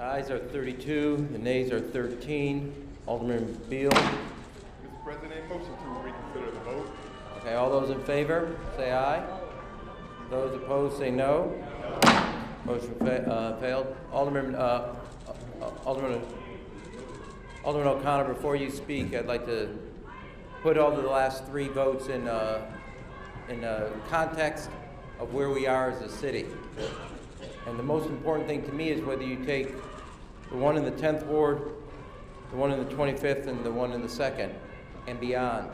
Ayes are 32, the nays are 13. Alderman Beal. Mr. President, motion to reconsider the vote. Okay, all those in favor, say aye. Those opposed, say no. Motion failed. Alderman O'Connor, before you speak, I'd like to put all the last three votes in context of where we are as a city. And the most important thing to me is whether you take the one in the 10th Ward, the one in the 25th, and the one in the 2nd, and beyond.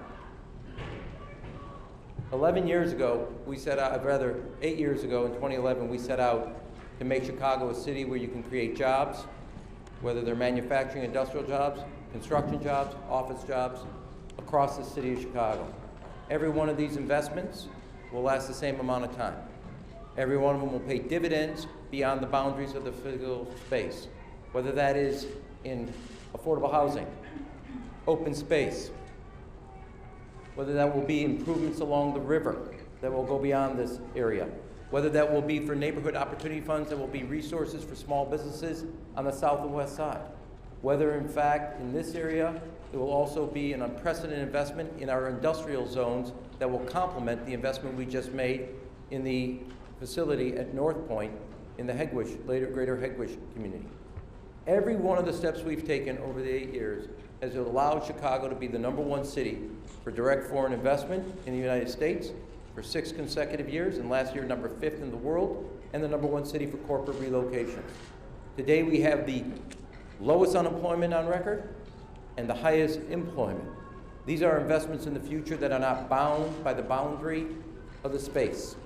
11 years ago, we set out, rather 8 years ago in 2011, we set out to make Chicago a city where you can create jobs, whether they're manufacturing, industrial jobs, construction jobs, office jobs, across the city of Chicago. Every one of these investments will last the same amount of time. Every one of them will pay dividends beyond the boundaries of the physical space, whether that is in affordable housing, open space, whether that will be improvements along the river that will go beyond this area, whether that will be for neighborhood opportunity funds that will be resources for small businesses on the south and west side, whether in fact in this area there will also be an unprecedented investment in our industrial zones that will complement the investment we just made in the facility at North Point in the Hegewisch, greater Hegewisch community. Every one of the steps we've taken over the 8 years has allowed Chicago to be the #1 city for direct foreign investment in the United States for 6 consecutive years, and last year #5 in the world, and the #1 city for corporate relocation. Today we have the lowest unemployment on record and the highest employment. These are investments in the future that are not bound by the boundary of the space.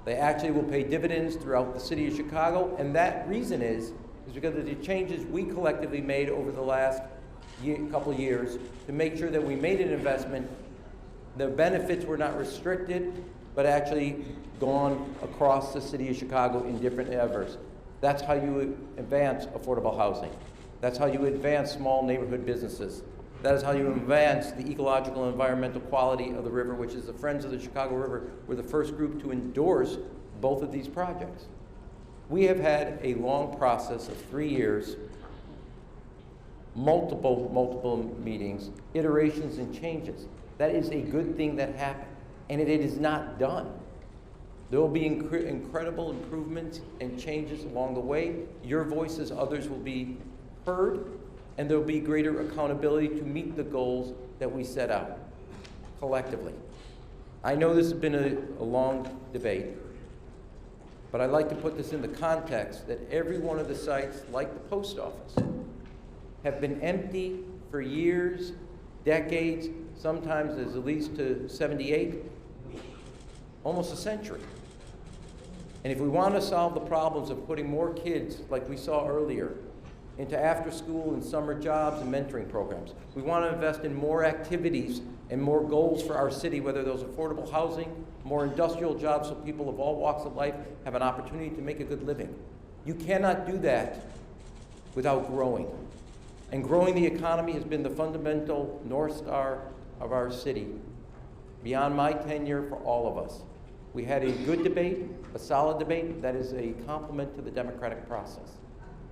They actually will pay dividends throughout the city of Chicago, and that reason is because of the changes we collectively made over the last couple of years to make sure that we made an investment. The benefits were not restricted, but actually gone across the city of Chicago in different efforts. That's how you advance affordable housing. That's how you advance small neighborhood businesses. That is how you advance the ecological and environmental quality of the river, which is the Friends of the Chicago River were the first group to endorse both of these projects. We have had a long process of 3 years, multiple meetings, iterations and changes. That is a good thing that happened, and it is not done. There will be incredible improvements and changes along the way. Your voices, others will be heard, and there will be greater accountability to meet the goals that we set out collectively. I know this has been a long debate, but I'd like to put this in the context that every one of the sites, like the post office, have been empty for years, decades, sometimes as at least to 78, almost a century. And if we want to solve the problems of putting more kids, like we saw earlier, into after-school and summer jobs and mentoring programs, we want to invest in more activities and more goals for our city, whether those affordable housing, more industrial jobs so people of all walks of life have an opportunity to make a good living. You cannot do that without growing. And growing the economy has been the fundamental North Star of our city, beyond my tenure, for all of us. We had a good debate, a solid debate that is a complement to the democratic process.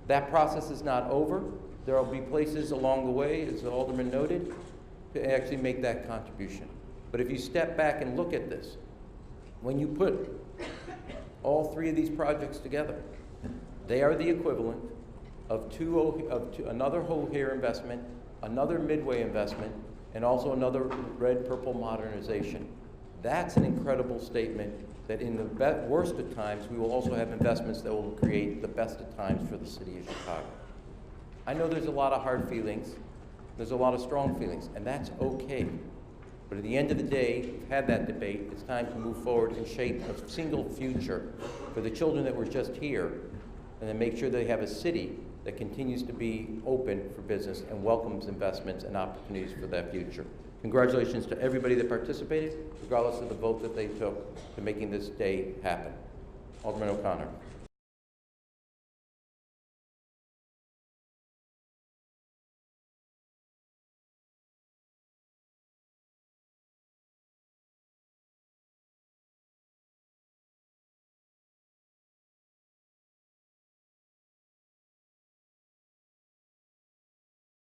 That process is not over. There will be places along the way, as the Alderman noted, to actually make that contribution. But if you step back and look at this, when you put all 3 of these projects together, they are the equivalent of another O'Hare investment, another Midway investment, and also another red-purple modernization. That's an incredible statement that in the worst of times, we will also have investments that will create the best of times for the city of Chicago. I know there's a lot of hard feelings, there's a lot of strong feelings, and that's okay. But at the end of the day, we've had that debate, it's time to move forward and shape a single future for the children that were just here, and then make sure they have a city that continues to be open for business and welcomes investments and opportunities for that future. Congratulations to everybody that participated, regardless of the vote that they took to making this day happen. Alderman O'Connor.